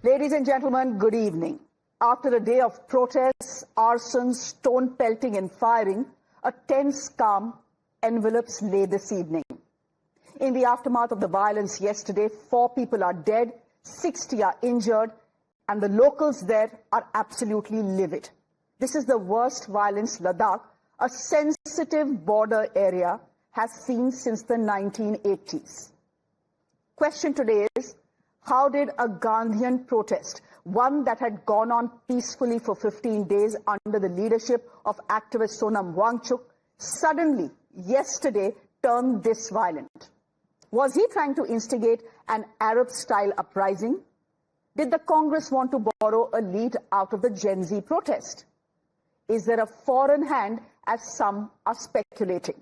Ladies and gentlemen, good evening. After a day of protests, arson, stone pelting and firing, a tense calm envelops Leh this evening. In the aftermath of the violence yesterday, 4 people are dead, 60 are injured, and the locals there are absolutely livid. This is the worst violence Ladakh, a sensitive border area, has seen since the 1980s. Question today is, how did a Gandhian protest, one that had gone on peacefully for 15 days under the leadership of activist Sonam Wangchuk, suddenly, yesterday, turn this violent? Was he trying to instigate an Arab-style uprising? Did the Congress want to borrow a lead out of the Gen Z protest? Is there a foreign hand, as some are speculating?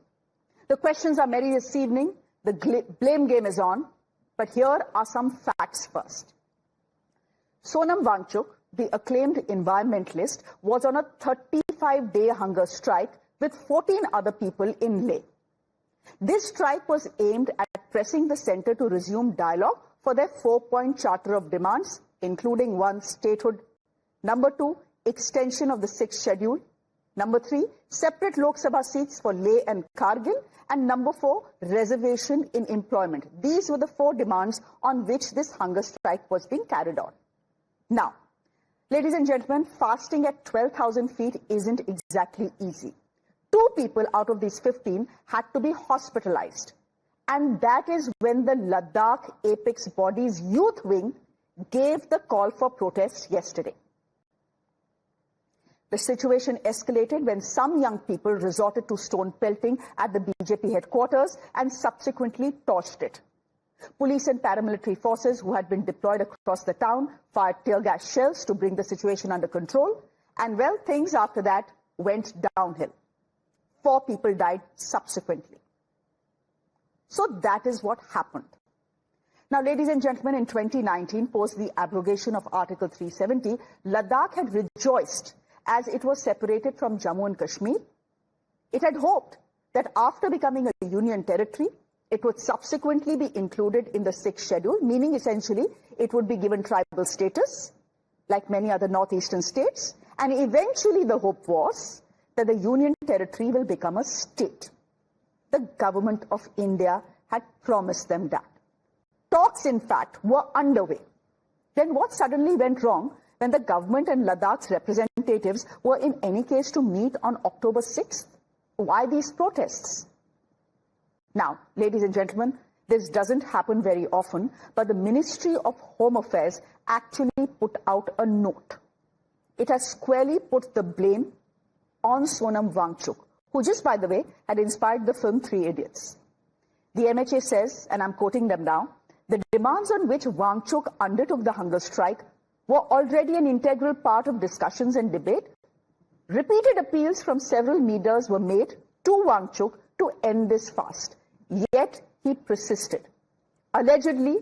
The questions are many this evening. The blame game is on. But here are some facts first. Sonam Wangchuk, the acclaimed environmentalist, was on a 35-day hunger strike with 14 other people in Leh. This strike was aimed at pressing the centre to resume dialogue for their 4-point charter of demands, including 1, statehood, number 2, extension of the 6th schedule, number 3, separate Lok Sabha seats for Leh and Kargil, and number 4, reservation in employment. These were the 4 demands on which this hunger strike was being carried on. Now, ladies and gentlemen, fasting at 12,000 feet isn't exactly easy. 2 people out of these 15 had to be hospitalized. And that is when the Ladakh Apex Body's youth wing gave the call for protest yesterday. The situation escalated when some young people resorted to stone pelting at the BJP headquarters and subsequently torched it. Police and paramilitary forces who had been deployed across the town fired tear gas shells to bring the situation under control. And well, things after that went downhill. 4 people died subsequently. So that is what happened. Now, ladies and gentlemen, in 2019, post the abrogation of Article 370, Ladakh had rejoiced as it was separated from Jammu and Kashmir. It had hoped that after becoming a union territory, it would subsequently be included in the 6th schedule, meaning essentially it would be given tribal status, like many other northeastern states, and eventually the hope was that the union territory will become a state. The government of India had promised them that. Talks, in fact, were underway. Then what suddenly went wrong when the government and Ladakh's representatives were in any case to meet on October 6th? Why these protests? Now, ladies and gentlemen, this doesn't happen very often, but the Ministry of Home Affairs actually put out a note. It has squarely put the blame on Sonam Wangchuk, who just, by the way, had inspired the film 3 Idiots. The MHA says, and I'm quoting them now, the demands on which Wangchuk undertook the hunger strike were already an integral part of discussions and debate. Repeated appeals from several leaders were made to Wangchuk to end this fast. Yet he persisted. Allegedly,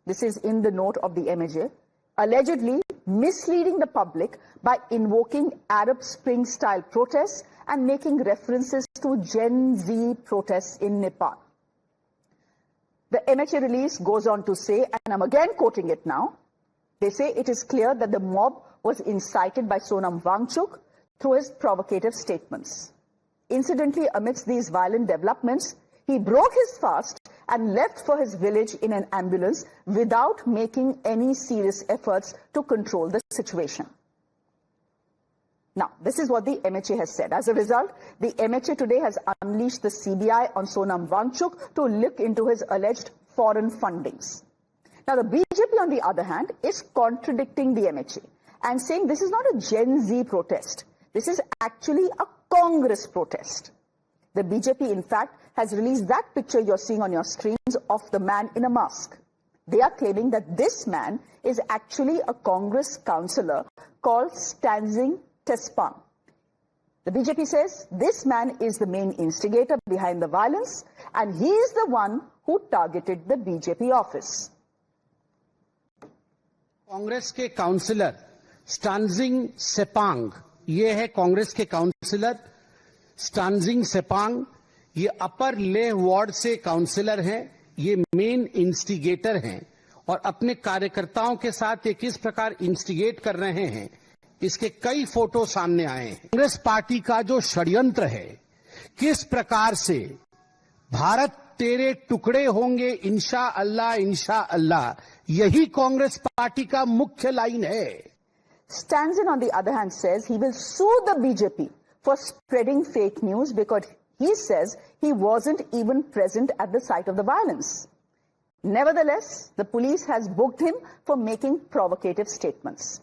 this is in the note of the MHA, allegedly misleading the public by invoking Arab Spring-style protests and making references to Gen Z protests in Nepal. The MHA release goes on to say, and I'm again quoting it now, they say it is clear that the mob was incited by Sonam Wangchuk through his provocative statements. Incidentally, amidst these violent developments, he broke his fast and left for his village in an ambulance without making any serious efforts to control the situation. Now, this is what the MHA has said. As a result, the MHA today has unleashed the CBI on Sonam Wangchuk to look into his alleged foreign fundings. Now, the BJP, on the other hand, is contradicting the MHA and saying this is not a Gen Z protest. This is actually a Congress protest. The BJP, in fact, has released that picture you're seeing on your screens of the man in a mask. They are claiming that this man is actually a Congress councillor called Stanzing Tespang. The BJP says this man is the main instigator behind the violence and he is the one who targeted the BJP office. Congress के counsellor Stanzin Sepang, ये है कांग्रेस के counsellor Stanzin Sepang, ये अपर Leh ward से counsellor हैं, ये main instigator हैं और अपने कार्यकर्ताओं के साथ ये किस प्रकार इंस्टिगेट कर रहे हैं, इसके कई फोटो सामने आए हैं। कांग्रेस पार्टी का जो षड्यंत्र है, किस प्रकार से भारत तेरे टुकड़े होंगे इंशा अल्लाह, यही कांग्रेस पार्टी का मुख्य लाइन है। Stanzin, on the other hand, says he will sue the BJP for spreading fake news because he says he wasn't even present at the site of the violence. Nevertheless, the police has booked him for making provocative statements.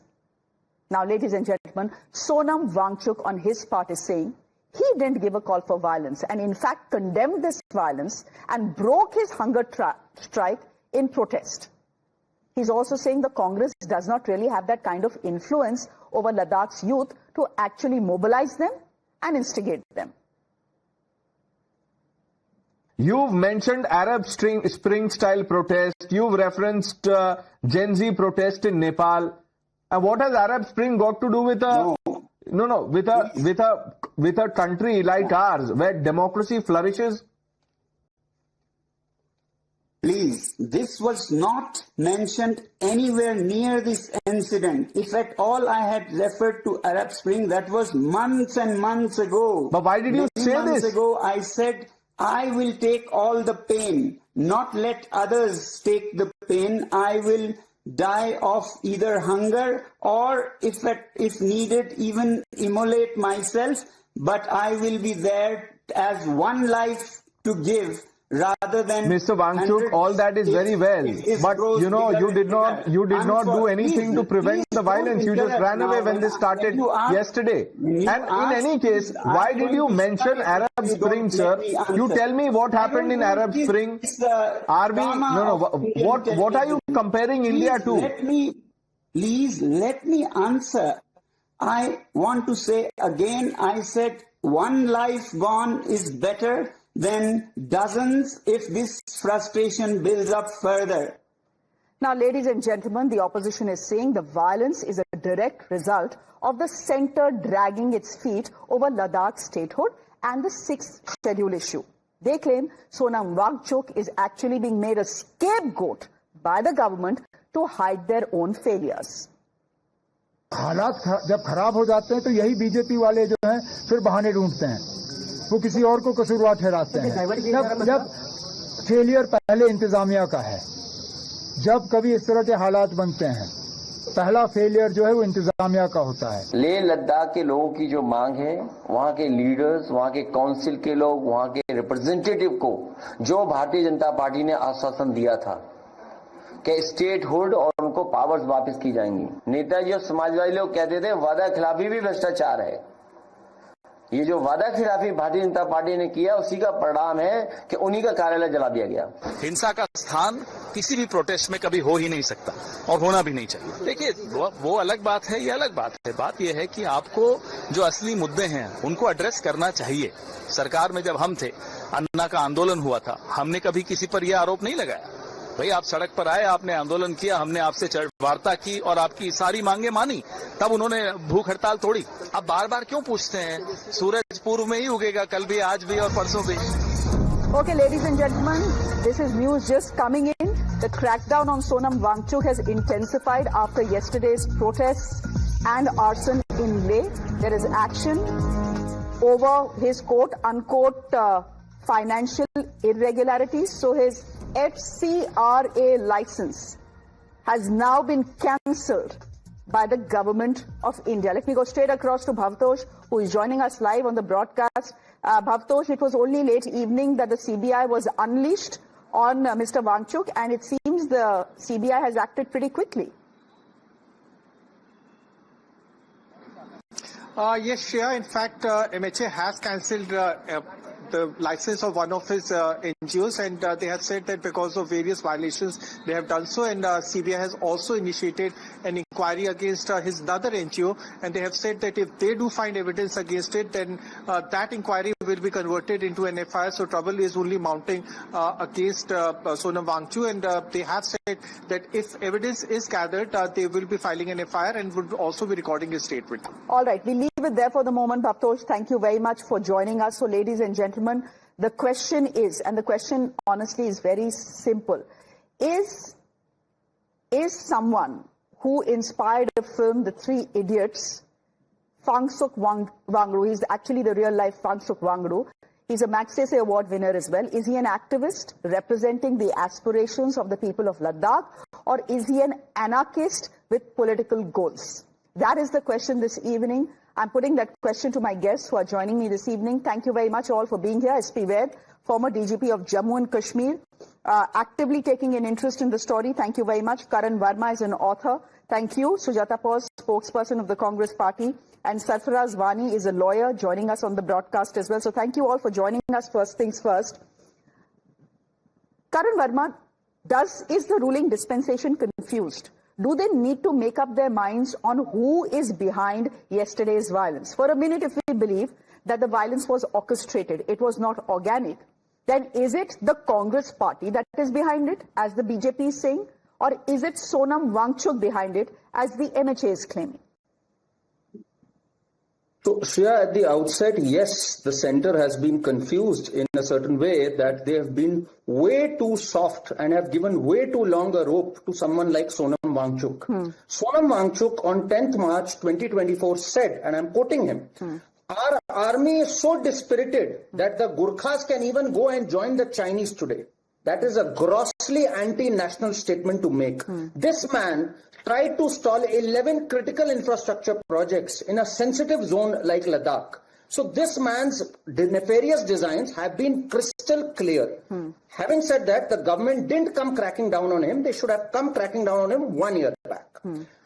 Now, ladies and gentlemen, Sonam Wangchuk on his part is saying he didn't give a call for violence and in fact condemned this violence and broke his hunger strike in protest. He's also saying the Congress does not really have that kind of influence over Ladakh's youth to actually mobilize them and instigate them. You've mentioned Arab Spring style protest. You've referenced Gen Z protest in Nepal. And what has Arab Spring got to do with with a country like ours where democracy flourishes? Please, this was not mentioned anywhere near this incident. If at all I had referred to Arab Spring, that was months and months ago. But why did you say months this? Ago, I said, I will take all the pain, not let others take the pain. I will die of either hunger or, if needed, even immolate myself. But I will be there as one life to give, rather than Mr. Wangchuk, all that is very well, but you did not do anything to prevent the violence. You just ran away when this started yesterday. And in any case, why did you mention Arab Spring, sir? You tell me what happened in Arab Spring. What are you comparing India to? Please let me answer. I want to say again, I said one life gone is better than dozens if this frustration builds up further. Now, ladies and gentlemen, the opposition is saying the violence is a direct result of the center dragging its feet over Ladakh's statehood and the 6th schedule issue. They claim Sonam Wangchuk is actually being made a scapegoat by the government to hide their own failures. हालात जब खराब हो जाते हैं तो यही BJP वाले जो हैं फिर बहाने ढूंढते हैं, वो किसी और को कसूरवार ठहराते हैं। जब फेलियर पहले इंतजामिया का है, जब कभी इस तरह के हालात बनते हैं, पहला फेलियर जो है वो इंतजामिया का होता है। लेह लद्दाख के लोगों की जो मांग है, वहां के लीडर्स, वहां के काउंसिल के लोग, वहां के रिप्रेजेंटेटिव को जो भारतीय जनता पार्टी ने आश्वासन दिया था कि स्टेटहुड और उनको पावर्स वापस की जाएंगी। नेताजी और समाजवादी लोग कहते थे वादा खिलाफी भी भ्रष्टाचार है। ये जो वादा खिलाफी भारतीय जनता पार्टी ने किया, उसी का परिणाम है कि उन्हीं का कार्यालय जला दिया गया। हिंसा का स्थान किसी भी प्रोटेस्ट में कभी हो ही नहीं सकता और होना भी नहीं चाहिए। देखिए, वो अलग बात है, ये अलग बात है। बात ये है कि आपको जो असली मुद्दे हैं उनको एड्रेस करना चाहिए। सरकार में जब हम थे, अन्ना का आंदोलन हुआ था, हमने कभी किसी पर यह आरोप नहीं लगाया। भाई, आप सड़क पर आए, आपने आंदोलन किया, हमने आपसे वार्ता की और आपकी सारी मांगे मानी, तब उन्होंने भूख हड़ताल तोड़ी। अब बार बार क्यों पूछते हैं? सूरज पूर्व में ही उगेगा, कल भी, आज भी और परसों भी। Okay, ladies and gentlemen, this is news just coming in. The crackdown on Sonam Wangchuk has intensified after yesterday's protests and arson in Leh. There is action over his quote-unquote financial irregularities. So his FCRA license has now been cancelled by the government of India. Let me go straight across to Bhavtosh, who is joining us live on the broadcast. Bhavtosh, it was only late evening that the CBI was unleashed on Mr. Wangchuk, and it seems the CBI has acted pretty quickly. Yes, Shreya. In fact, MHA has cancelled the license of one of his NGOs, and they have said that because of various violations they have done so, and CBI has also initiated an inquiry against his other NGO, and they have said that if they do find evidence against it, then that inquiry will be converted into an FIR. So trouble is only mounting against Sonam Wangchuk, and they have said that if evidence is gathered, they will be filing an FIR and would also be recording his statement. All right, we leave it there for the moment. Bhavtosh, thank you very much for joining us. So, ladies and gentlemen, the question is, and the question honestly is very simple, is is someone who inspired a film, The Three Idiots, Wangchuk Wangru. He's actually the real life Wangchuk Wangru. He's a Magsaysay Award winner as well. Is he an activist representing the aspirations of the people of Ladakh, or is he an anarchist with political goals? That is the question this evening. I'm putting that question to my guests who are joining me this evening. Thank you very much all for being here. SP Vaid, former DGP of Jammu and Kashmir, actively taking an interest in the story. Thank you very much. Karan Verma is an author. Thank you. Sujata Paul, spokesperson of the Congress Party. And Sarfaraz Wani is a lawyer joining us on the broadcast as well. So thank you all for joining us. First things first. Karan Verma, is the ruling dispensation confused? Do they need to make up their minds on who is behind yesterday's violence? For a minute, if we believe that the violence was orchestrated, it was not organic, then is it the Congress Party that is behind it, as the BJP is saying? Or is it Sonam Wangchuk behind it, as the MHA is claiming? So, Shreya, at the outset, yes, the center has been confused in a certain way, that they have been way too soft and have given way too long a rope to someone like Sonam Wangchuk. Sonam Wangchuk on 10th March 2024 said, and I'm quoting him, "Our army is so dispirited that the Gurkhas can even go and join the Chinese today." That is a grossly anti-national statement to make. This man tried to stall 11 critical infrastructure projects in a sensitive zone like Ladakh. So this man's nefarious designs have been crystal clear. Having said that, the government didn't come cracking down on him. They should have come cracking down on him 1 year back.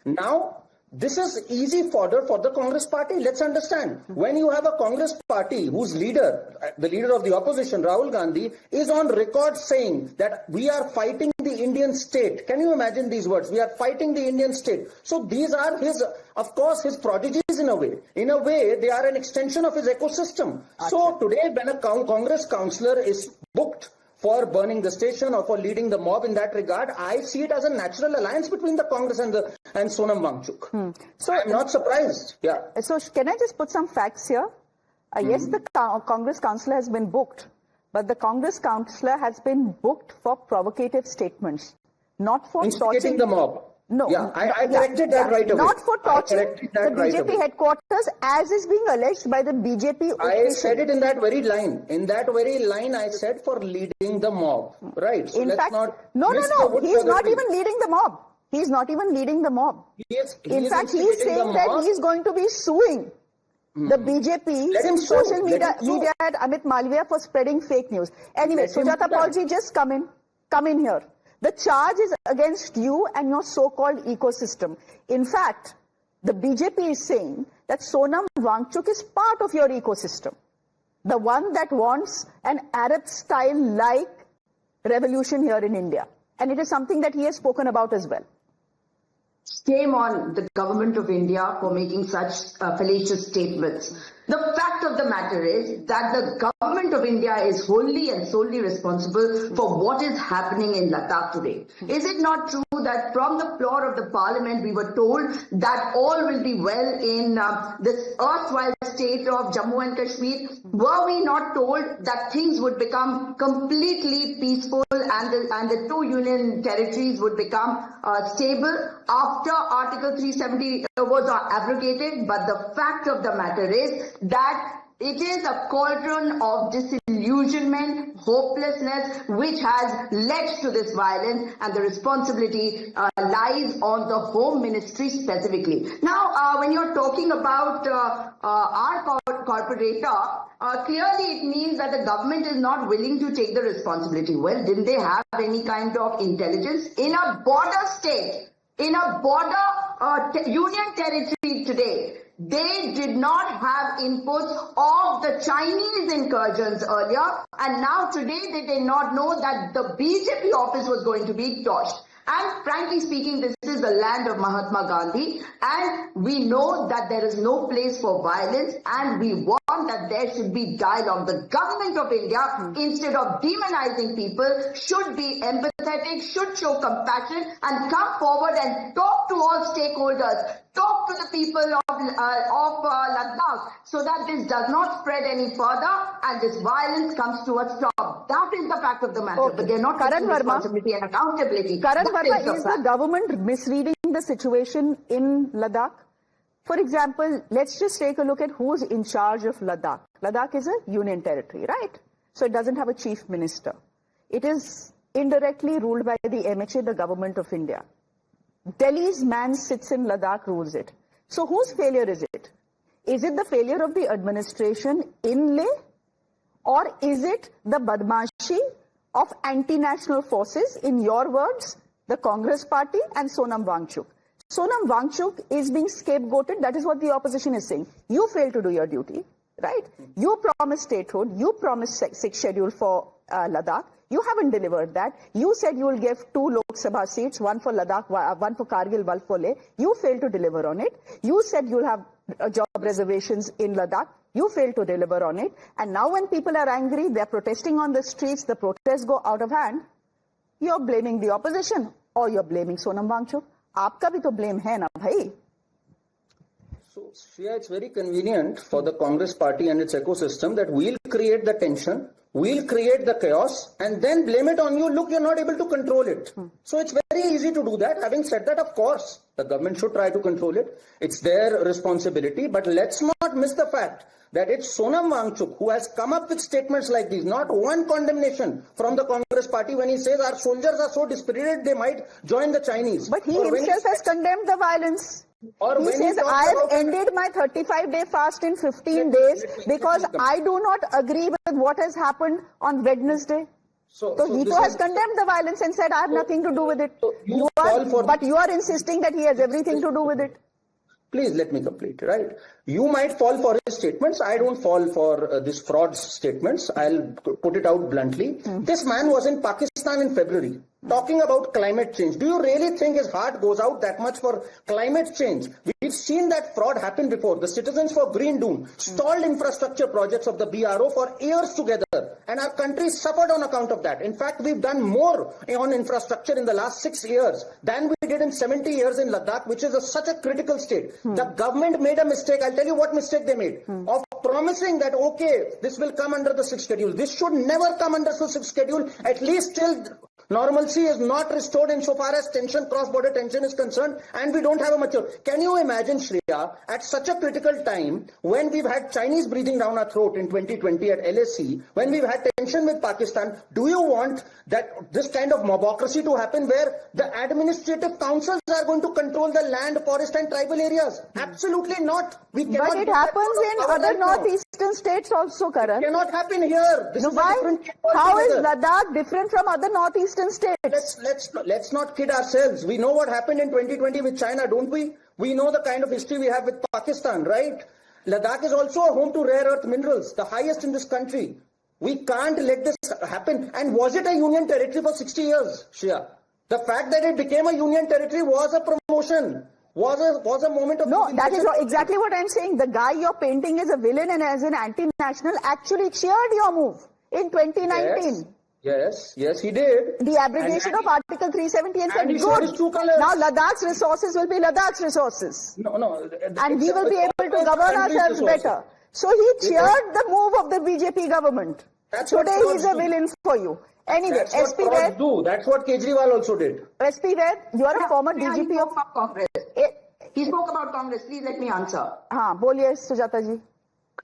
Now, this is easy fodder for the Congress Party. Let's understand. When you have a Congress Party whose leader, the leader of the opposition, Rahul Gandhi, is on record saying that we are fighting the Indian state. Can you imagine these words? We are fighting the Indian state. So these are his, of course, his prodigies in a way. In a way, they are an extension of his ecosystem. So today, when a Congress councillor is booked for burning the station or for leading the mob in that regard, I see it as a natural alliance between the Congress and Sonam Wangchuk. So I'm not surprised. Yeah. So can I just put some facts here? Yes, the Congress councillor has been booked, but the Congress councillor has been booked for provocative statements, not for instigating the mob. No. Yeah, I corrected that right away. Not for torching the BJP headquarters, as is being alleged by the BJP official. I said it in that very line. In that very line, I said for leading the mob. Right. So in let's fact, not no. He's not even leading the mob. He's not even leading the mob. In fact, he's saying that he's going to be suing the BJP social media head Amit Malviya for spreading fake news. Anyway, Sujata Paulji, just come in here. The charge is against you and your so-called ecosystem. In fact, the BJP is saying that Sonam Wangchuk is part of your ecosystem. The one that wants an Arab-style-like revolution here in India. And it is something that he has spoken about as well. Shame on the government of India for making such fallacious statements. The fact of the matter is that the government of India is wholly and solely responsible for what is happening in Ladakh today. Is it not true that from the floor of the parliament we were told that all will be well in this erstwhile state of Jammu and Kashmir? Were we not told that things would become completely peaceful and the two union territories would become stable after Article 370 was abrogated? But the fact of the matter is that it is a cauldron of disillusionment, hopelessness, which has led to this violence, and the responsibility lies on the Home Ministry specifically. Now, when you're talking about our corporator, clearly it means that the government is not willing to take the responsibility. Well, didn't they have any kind of intelligence? In a border state, in a border union territory today, they did not have inputs of the Chinese incursions earlier, and now today they did not know that the BJP office was going to be torched. And frankly speaking, this is the land of Mahatma Gandhi, and we know that there is no place for violence, and we want want that there should be dialogue. The government of India, instead of demonizing people, should be empathetic, should show compassion and come forward and talk to all stakeholders. Talk to the people of Ladakh so that this does not spread any further and this violence comes to a stop. That is the fact of the matter. Okay. But they're not taking responsibility and accountability. Karan Verma, is the government misreading the situation in Ladakh? For example, let's just take a look at who's in charge of Ladakh. Ladakh is a union territory, right? So it doesn't have a chief minister. It is indirectly ruled by the MHA, the government of India. Delhi's man sits in Ladakh, rules it. So whose failure is it? Is it the failure of the administration in Leh? Or is it the badmashi of anti-national forces, in your words, the Congress party and Sonam Wangchuk? Sonam Wangchuk is being scapegoated. That is what the opposition is saying. You failed to do your duty, right? You promised statehood. You promised sixth schedule for Ladakh. You haven't delivered that. You said you will give 2 Lok Sabha seats, one for Ladakh, one for Kargil, one for Leh. You failed to deliver on it. You said you'll have job reservations in Ladakh. You failed to deliver on it. And now when people are angry, they're protesting on the streets, the protests go out of hand. You're blaming the opposition or you're blaming Sonam Wangchuk. आपका भी तो blame है ना भाई. So, Shreya, it's very convenient for the Congress party and its ecosystem that we'll create the tension, we'll create the chaos, and then blame it on you. Look, you're not able to control it. So it's very easy to do that. Having said that, of course, the government should try to control it. It's their responsibility. But let's not miss the fact that it's Sonam Wangchuk who has come up with statements like these. Not one condemnation from the Congress party when he says our soldiers are so dispirited they might join the Chinese. But he himself has condemned the violence. He says, I have ended my 35-day fast in 15 days because I do not agree with what has happened on Wednesday. So he has condemned the violence and said, I have nothing to do with it. But you are insisting that he has everything to do with it. Please let me complete, right? You might fall for his statements. I don't fall for this fraud statements. I'll put it out bluntly. This man was in Pakistan in February talking about climate change. Do you really think his heart goes out that much for climate change? We've seen that fraud happen before. The Citizens for Green Dune stalled infrastructure projects of the BRO for years together, and our country suffered on account of that. In fact, we've done more on infrastructure in the last 6 years than we did in 70 years in Ladakh, which is such a critical state. The government made a mistake. I'll tell you what mistake they made. Of promising that, okay, this will come under the 6th schedule. This should never come under the 6th schedule, at least till normalcy is not restored insofar as tension, cross-border tension is concerned, and we don't have a mature. Can you imagine, Shreya, at such a critical time, when we've had Chinese breathing down our throat in 2020 at LSC, when we've had tension with Pakistan, do you want that this kind of mobocracy to happen where the administrative councils are going to control the land, forest and tribal areas? Absolutely not. We cannot. But it happens in other northeastern states also, Karan. It cannot happen here. This is why? A different How is Ladakh different from other northeastern states? Let's not kid ourselves. We know what happened in 2020 with China, don't we? We know the kind of history we have with Pakistan, right? Ladakh is also a home to rare earth minerals, the highest in this country. We can't let this happen. And was it a union territory for 60 years, Shreya? The fact that it became a union territory was a promotion. Was a moment of... No, that is exactly what I'm saying. The guy you're painting as a villain and as an anti-national actually cheered your move in 2019. Yes, he did. The abrogation of Article 370 and said, good. Now Ladakh's resources will be Ladakh's resources. No. And we will be able to govern ourselves better. So he cheered the move of the BJP government. Today he's a villain for you. Anyway, SP Ved. That's what Kejriwal also did. SP Ved, you are a former DGP of Congress. He spoke about Congress. Please let me answer. हाँ, बोलिए सुजाता जी.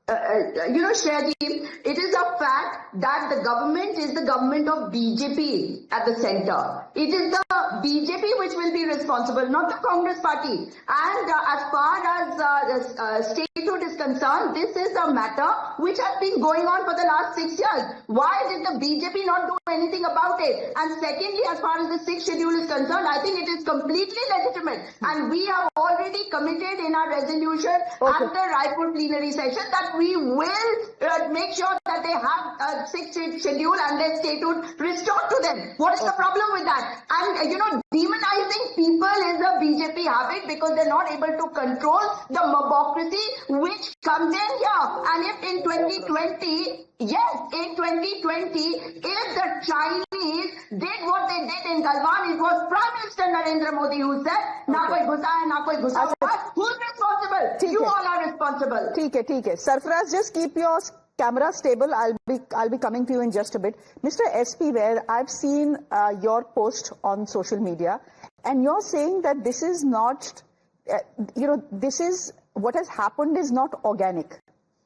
Shreya ji, it is a fact that the government is the government of BJP at the center. It is the BJP which will be responsible, not the Congress party. And as far as statehood is concerned, this is a matter which has been going on for the last 6 years. Why did the BJP not do anything about it? And secondly, as far as the 6th schedule is concerned, I think it is completely legitimate. And we have all already committed in our resolution at the Raipur plenary session that we will make sure that they have a 6-8 schedule and their statehood restored to them. What is the problem with that? And demonizing people is a BJP habit because they're not able to control the mobocracy which comes in here. And if in 2020, if the Chinese did what they did in Galwan, it was Prime Minister Narendra Modi who said, na koi ghusa hai, na koi ghusa hua. Who's responsible? You all are responsible. ठीक है. Sarfaraz, just keep your camera stable. I'll be coming to you in just a bit. Mr. SP Vaid, I've seen your post on social media, and you're saying that this is not, this is what has happened is not organic.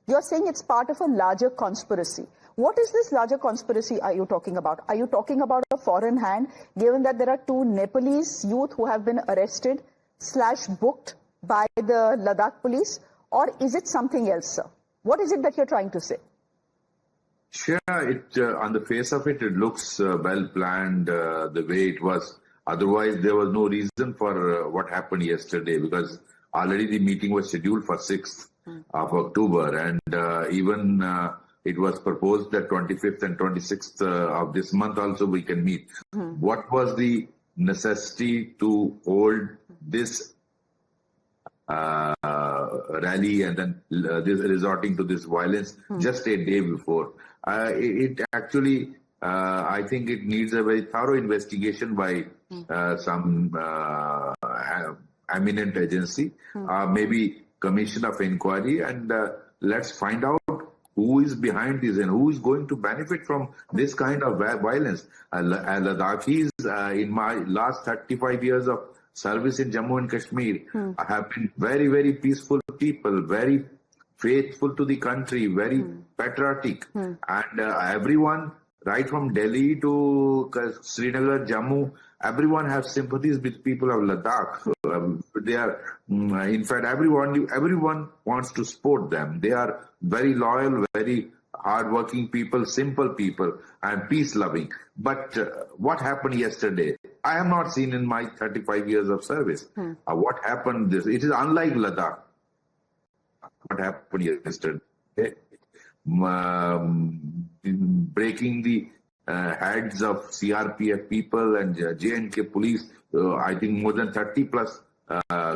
You're saying it's part of a larger conspiracy. What is this larger conspiracy are you talking about? Are you talking about a foreign hand, given that there are 2 Nepalese youth who have been arrested / booked by the Ladakh police? Or is it something else, sir? What is it that you're trying to say? Sure, on the face of it, it looks well planned the way it was. Otherwise, there was no reason for what happened yesterday, because already the meeting was scheduled for 6th of October, and even it was proposed that 25th and 26th of this month also we can meet. What was the necessity to hold this rally and then this resorting to this violence just a day before? It actually, I think it needs a very thorough investigation by some eminent agency, maybe commission of inquiry, and let's find out who is behind this and who is going to benefit from this kind of violence. Ladakhis, in my last 35 years of service in Jammu and Kashmir, have been very, very peaceful people, very faithful to the country, very patriotic. And everyone, right from Delhi to Srinagar, Jammu, everyone has sympathies with people of Ladakh. They are, in fact, everyone wants to support them. They are very loyal, very hardworking people, simple people, and peace-loving. But what happened yesterday, I have not seen in my 35 years of service. What happened, it is unlike Ladakh. What happened yesterday? Breaking the heads of CRPF people and J&K police. I think more than 30 plus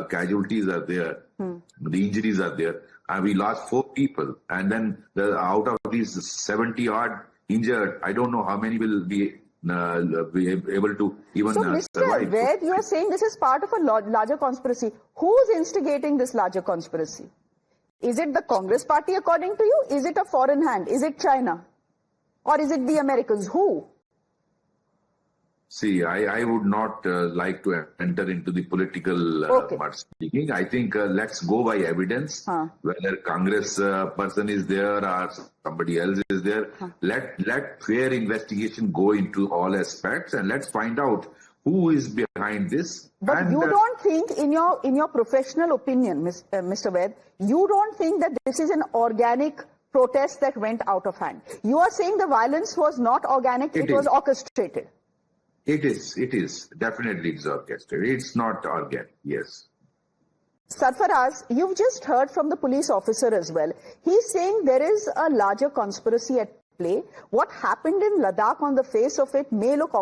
casualties are there. The injuries are there. And we lost 4 people. And then out of these 70 odd injured, I don't know how many will be able to even survive. So, Mr. Vaid, you are saying this is part of a larger conspiracy. Who's instigating this larger conspiracy? Is it the Congress party, according to you? Is it a foreign hand? Is it China? Or is it the Americans? Who? See, I would not like to enter into the political mud speaking. I think let's go by evidence. Whether Congress person is there or somebody else is there. Let fair investigation go into all aspects, and let's find out who is behind this. But you don't think, in your professional opinion, Mr. Vaid, you don't think that this is an organic protest that went out of hand? You are saying the violence was not organic, it was orchestrated. It is. Definitely it's orchestrated. It's not organic, yes. Sarfaraz, you've just heard from the police officer as well. He's saying there is a larger conspiracy at play. What happened in Ladakh, on the face of it, may look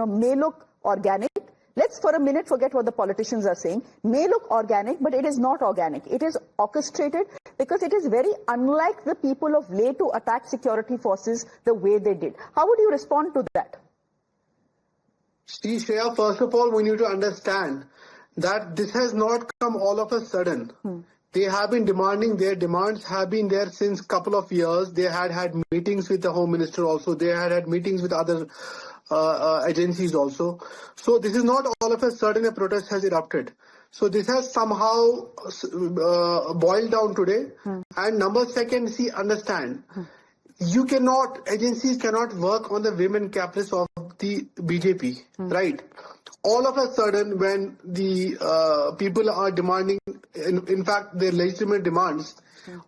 may look organic. Let's for a minute forget what the politicians are saying. May look organic, but it is not organic. It is orchestrated because it is very unlike the people of Leh to attack security forces the way they did. How would you respond to that? See, Shreya, first of all, we need to understand that this has not come all of a sudden. They have been demanding, their demands have been there since couple of years. They had meetings with the Home Minister also. They had meetings with other agencies also. So this is not all of a sudden a protest has erupted. So this has somehow boiled down today. And number second, see, understand, agencies cannot work on the women caprice of the BJP, right? All of a sudden, when the people are demanding, in fact, their legitimate demands,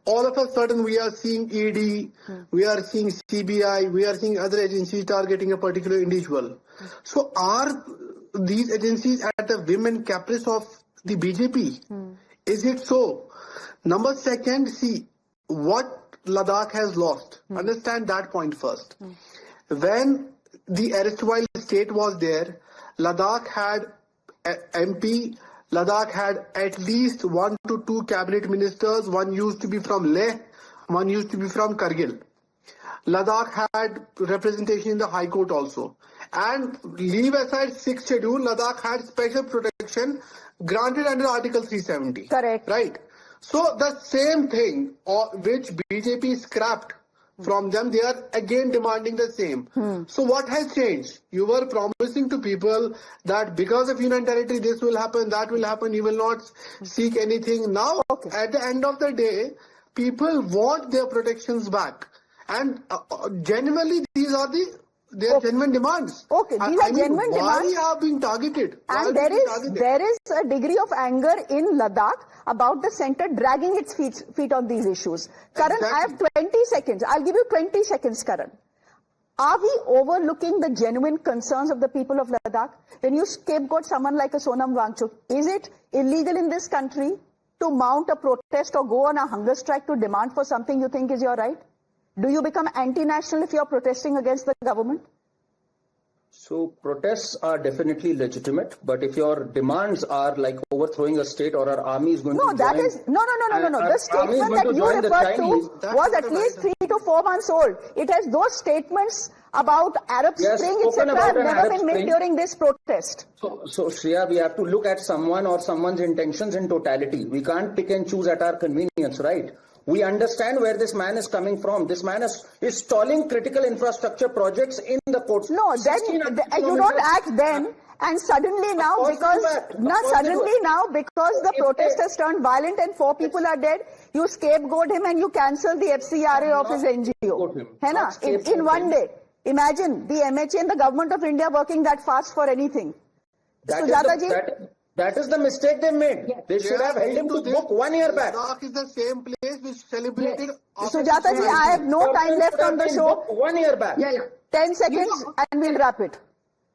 all of a sudden we are seeing ED, we are seeing CBI, we are seeing other agencies targeting a particular individual. So are these agencies at the women caprice of the BJP? Is it so? Number second, see what Ladakh has lost. Understand that point first. When the erstwhile state was there, Ladakh had MP, Ladakh had at least 1 to 2 cabinet ministers. One used to be from Leh, one used to be from Kargil. Ladakh had representation in the High Court also. And leave aside 6th schedule, Ladakh had special protection granted under Article 370. Correct. Right. So the same thing which BJP scrapped from them, they are again demanding the same. So what has changed? You were promising to people that because of Union Territory, this will happen, that will happen, you will not seek anything. Now, at the end of the day, people want their protections back. And genuinely, these are their genuine demands. Okay, these are genuine demands. Why are being targeted? And there is a degree of anger in Ladakh about the center dragging its feet on these issues. Karan, I have 20 seconds. I'll give you 20 seconds, Karan. Are we overlooking the genuine concerns of the people of Ladakh? When you scapegoat someone like a Sonam Wangchuk, is it illegal in this country to mount a protest or go on a hunger strike to demand for something you think is your right? Do you become anti-national if you're protesting against the government? So protests are definitely legitimate, but if your demands are like overthrowing a state or our army is going to join... No. The statement that you referred to was at least 3 to 4 months old. It has those statements about Arab Spring, etc. have never been made during this protest. So Shreya, we have to look at someone or someone's intentions in totality. We can't pick and choose at our convenience, right? We understand where this man is coming from. This man is stalling critical infrastructure projects in the courts. No, then you don't act then, and suddenly now because the protest has turned violent and 4 people are dead, you scapegoat him and you cancel the FCRA of his NGO. In one day. Imagine the MHA and the government of India working that fast for anything. That is the mistake they made. Yes. They should have held him to book 1 year back. Ladakh is the same place which celebrated... Sujata ji, I have no time left on the show. 1 year back. 10 seconds and we'll wrap it.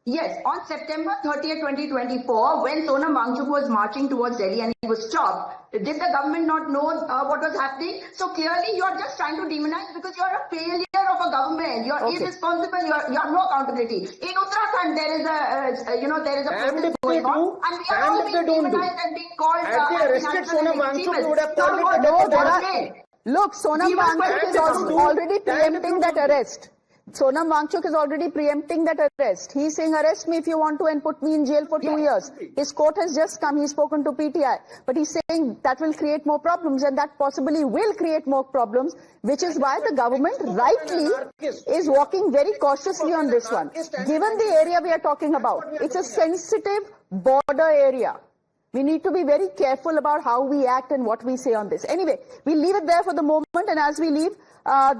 Yes, on September 30th, 2024, when Sonam Wangchuk was marching towards Delhi and he was stopped, did the government not know what was happening? So clearly you are just trying to demonize because you are a failure of a government. You are irresponsible. You have no accountability. In Uttarakhand, there is a protest going on, and we are all being demonized and being called Look, Sonam Wangchuk is already preempting that arrest. Sonam Wangchuk is already preempting that arrest. He's saying, arrest me if you want to and put me in jail for 2 years. His court has just come. He's spoken to PTI. But he's saying that will create more problems, and that possibly will create more problems, which is why the government rightly is walking very cautiously on this one. Given the area we are talking about, it's a sensitive border area. We need to be very careful about how we act and what we say on this. Anyway, we'll leave it there for the moment, and as we leave,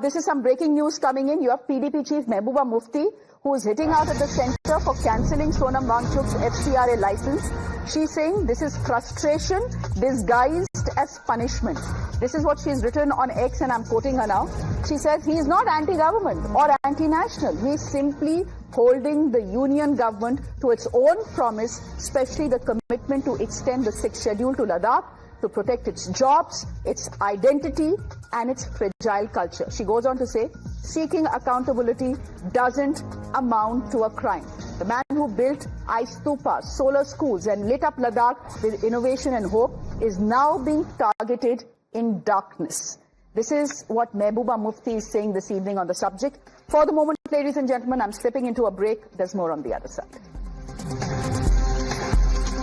this is some breaking news coming in. You have PDP Chief Mehbooba Mufti, who is hitting out at the center for cancelling Sonam Wangchuk's FCRA license. She's saying this is frustration disguised as punishment. This is what she's written on X, and I'm quoting her now. She says he is not anti-government or anti-national. He is simply holding the union government to its own promise, especially the commitment to extend the 6th schedule to Ladakh, to protect its jobs, its identity, and its fragile culture. She goes on to say, seeking accountability doesn't amount to a crime. The man who built ice stupas, solar schools, and lit up Ladakh with innovation and hope is now being targeted in darkness. This is what Mehbooba Mufti is saying this evening on the subject. For the moment, ladies and gentlemen, I'm slipping into a break. There's more on the other side.